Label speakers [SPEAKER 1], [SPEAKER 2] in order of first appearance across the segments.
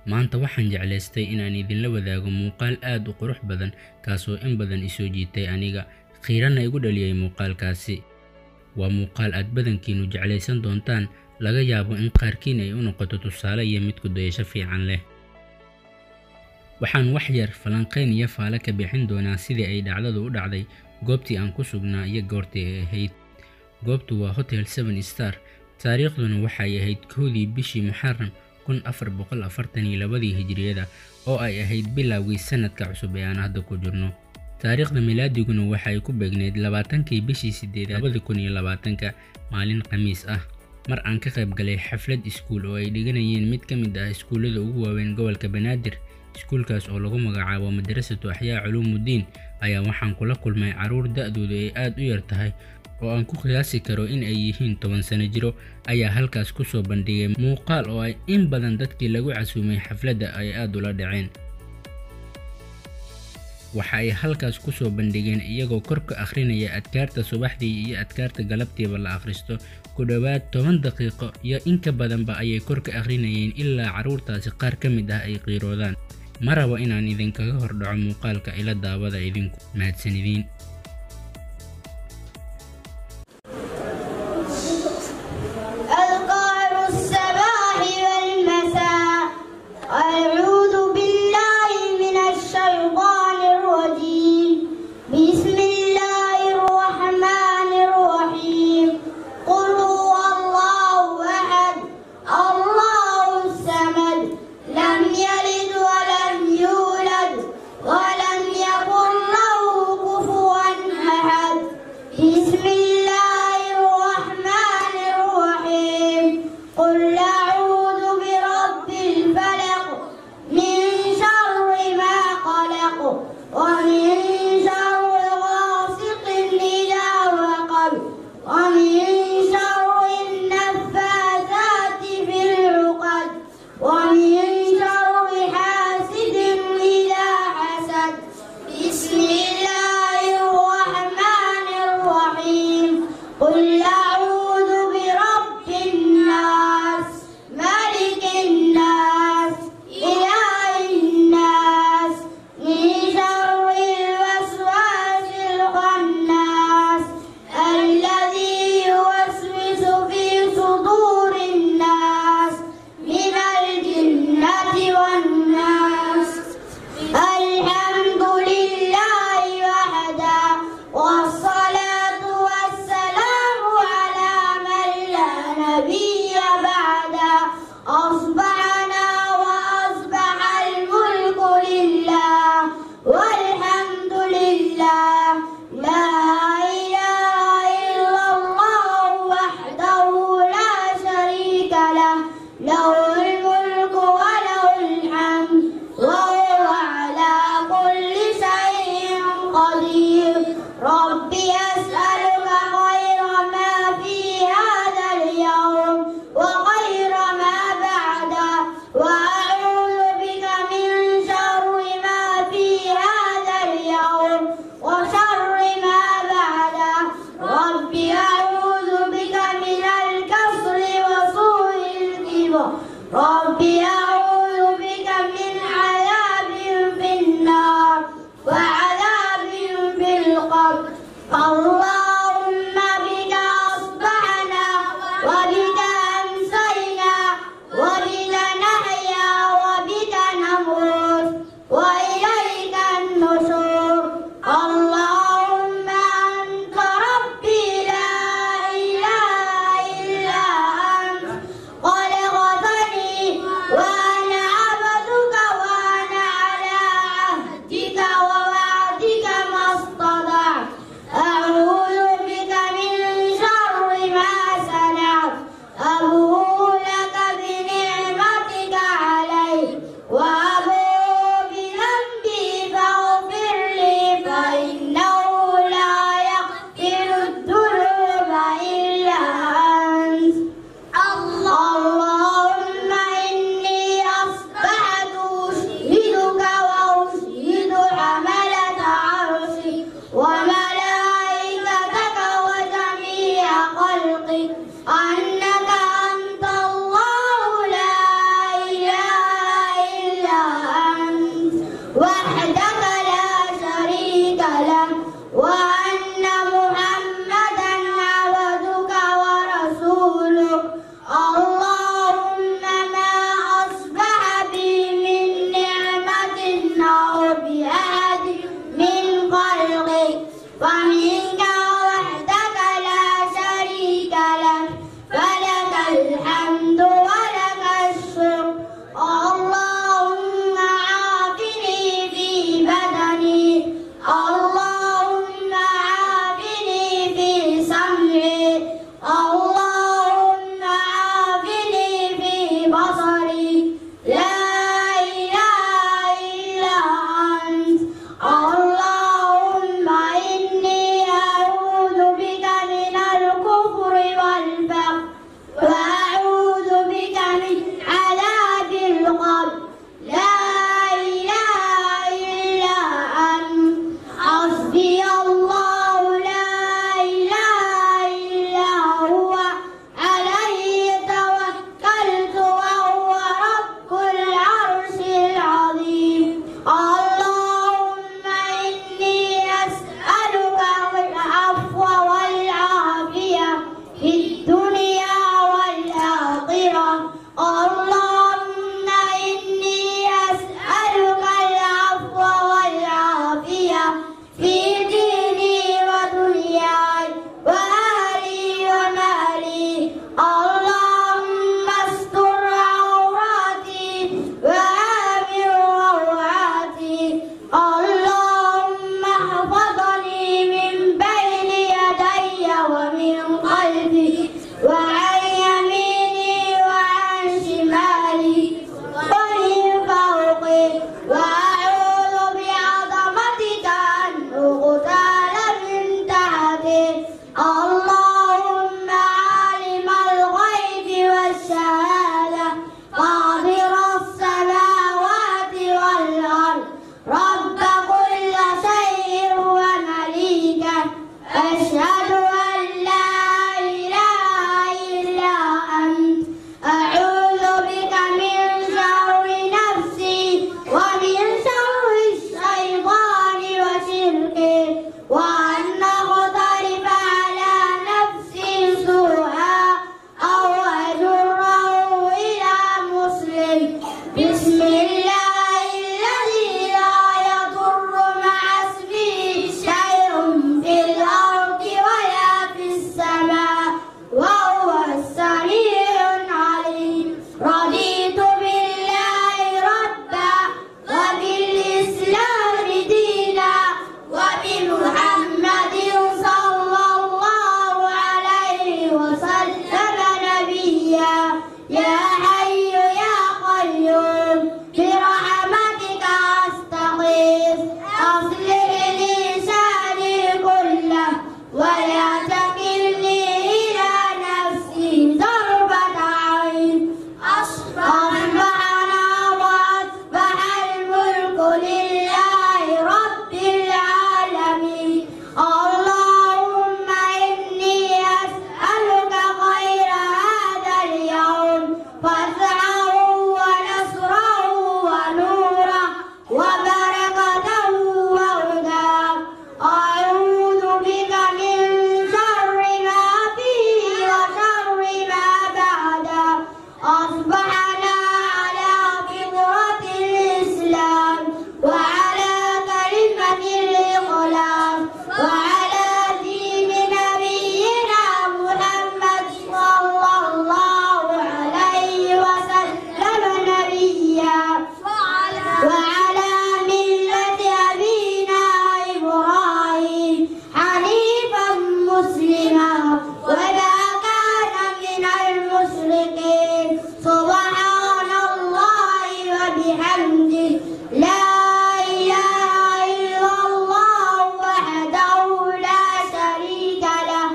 [SPEAKER 1] maanta waxaan jeclaystay inaan idinla wadaago muuqaal aad u qurux badan kaasoo in badan isoo jiitay aniga qiirana igu dhaliyay muuqaalkaasi. Waa muuqaal aad badankiinu jeclaysan doontaan, laga yaabo in qaarkiin ay u noqoto tusaale iyo mid ku dayasho fiican leh. Waxaan wax yar falanqayn iyo faale ka bixin doonaa sidii ay dhacdadu u dhacday, goobtii aan ku sugnaa iyo goortii ay ahayd. Goobtu waa Hotel 7 Star, taariikhduna waxay ahayd 1 bishii Muharram 1442 Hijriyada oo ay ahayd bilowgii sanadka cusub ee aan hadda ku jirno. Taariikhda milaadiguna waxay ku beegneyd 20kii bishii 8 2020 maalin Khamiis ah. Mar aan ka qayb galay xaflad iskuul oo ay dhiganayeen mid ka mid ah iskuulada ugu waaweyn gobolka Banaadir, iskuulkaas oo lagu magacaabo Madrasatu Axyaa Culuumudiin, ayaa waxaan kula kulmay caruur da'doodu ay aad u yar tahay oo aan ku qiyaasi karo in ay yihiin 10 sano jiro, ayaa halkaas ku soo bandhigay muuqaal oo ay in badan dadkii lagu casuumay xafladda ay aad ula dhaceen. Waxa ay halkaas ku soo bandhigeen iyagoo kor ka akhrinaya adkaarta subaxdii iyo adkaarta galabtiiba la akhristo ku dhawaad 10 daqiiqo iyo in ka badanba ayay kor ka akhrinayeen ilaa caruurtaasi qaar ka mid ah ay qiiroodaan. Ma rabo inaan idinkaga hordhaco muuqaalka, ila daawada idinku. Mahadsanidin.
[SPEAKER 2] ربي أعوذ بك من عذاب في النار وعذاب في القبر. اللهم بك أصبحنا وبك أمسينا وبك نحيا وبك نموت وإليك النشور. اللهم أنت ربي لا إله إلا أنت خلقتني أشهد أن لا إله إلا أنت أعوذ بك من شر نفسي ومن شر الشيطان وشركه وأن أقترف على نفسي سوءا أو أجره إلى مسلم. بسم الله الذي لا يضر مع اسمه شيء في الأرض ولا في السماء وهو السميع العليم. رضيت بالله ربا وبالإسلام دينا وبمحمد صلى الله عليه وسلم نبيا. يا حي يا قيوم برحمتك أستغيث أصلح لي شأني كله ولا تكلني إلى نفسي طرفة عين. أصبحنا وأصبح الملك لله رب العالمين. اللهم إني أسألك خير هذا اليوم فتحه ونصره ونوره وبركته وهداه. أعوذ بك من شر ما فيه وشر ما بعده. أصبحنا على فطرة الإسلام وعلى كلمة الإخلاص وعلى دين نبينا محمد صلى الله عليه وسلم نبيا وعلى ملة أبينا إبراهيم حنيفا مسلما وما كان من المشركين. سبحان الله وبحمده لا إله إلا الله وحده لا شريك له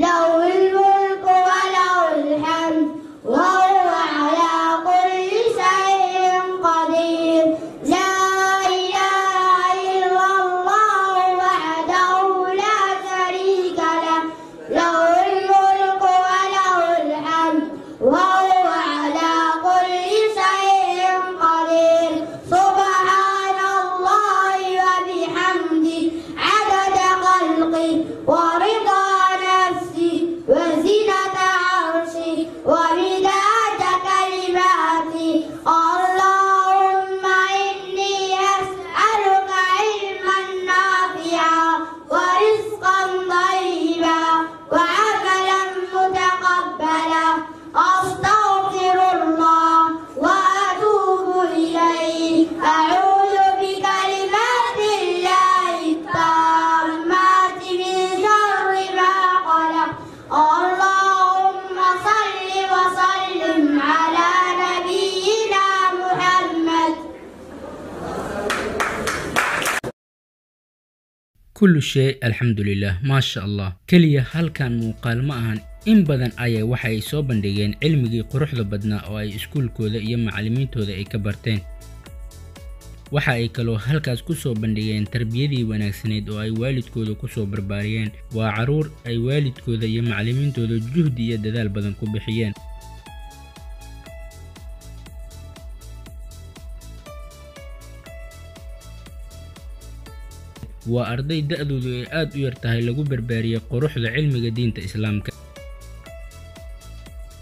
[SPEAKER 2] له الملك وله الحمد وهو على كل شيء قدير. لا إله إلا الله وحده لا شريك له له الملك وله الحمد وهو على كل شيء قدير. سبحان الله وبحمده عدد خلقه ورضا نفسه وزنة عرشه ومداد كلماته. اللهم إني أسألك علما نافعا ورزقا طيبا وعملا متقبلا. أستغفر الله وأتوب إليه. أعوذ بكلمات الله التامات من شر ما خلق. اللهم صل وسلم على نبينا محمد.
[SPEAKER 1] kullu shay alxamdulilah maasha allah. keliya halkan muuqaal ma ahan, in badan ayay waxay soo bandhigeen cilmigii quruxda badnaa oo ay iskuulkooda iyo macallimiintooda ay ka barteen. waxa ay kaloo halkaas ku soo bandhigeen tarbiyadii wanaagsaneed oo ay waalidkooda ku soo barbaariyeen. waa caruur ay waalidkooda iyo macallimiintooda juhdi iyo dadaal badan ku bixiyeen. waa arday da'doodu ay aad u yar tahay lagu barbaariyay quruxda cilmiga diinta islaamka.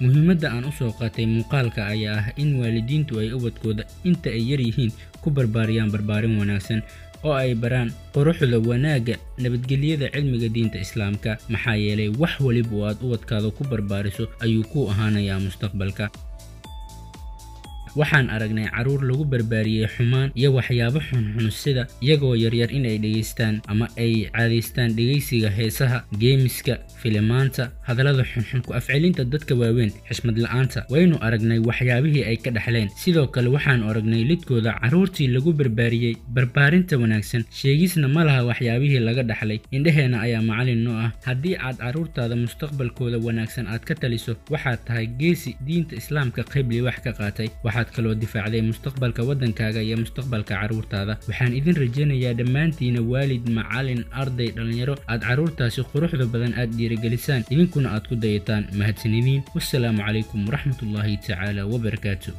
[SPEAKER 1] muhiimadda aan u soo qaatay muuqaalka ayaa ah in waalidiintu ay ubadkooda inta ay yar yihiin ku barbaariyaan barbaarin wanaagsan oo ay baraan quruxda wanaagga nabadgelyada cilmiga diinta islaamka, maxaa yeelay wax waliba oo aad ubadkaada ku barbaariso ayuu ku ahaanayaa mustaqbalka. waxaan aragnay caruur lagu barbaariyay xumaan iyo waxyaabo xunxun sida iyagoo yaryar inay dhageystaan ama ay caadaystaan dhegeysiga heesaha, geemiska, filimaanta, hadallada xunxun, ku afcelinta dadka waaweyn, xishmad la'aanta. waynu aragnay waxyaabihii ay ka dhaxleen. sidoo kale waxaan aragnay lidkooda caruurtii lagu barbaariyay barbaarinta wanaagsan. sheegisna ma laha waxyaabihii laga dhaxlay. indhaheena ayaa macallin noo ah. haddii aad caruurtaada mustaqbalkooda wanaagsan aad ka taliso, waxaad tahay geesi diinta islaamka qayb wax ka qaatay. waxaad waxaad kaloo difaacday mustaqbalka waddankaaga iyo mustaqbalka carruurtaada. Waxaan idin rajaynayaa dhammaantiina waalid, macallin, arday, dhalinyaro aad carruurtaasi quruxda badan aad dhiirigelisaan idinkuna aad ku dayataan. mahadsanidin. wassalaamu calaykum waraxmatullaahi tacaala wabarakaatu.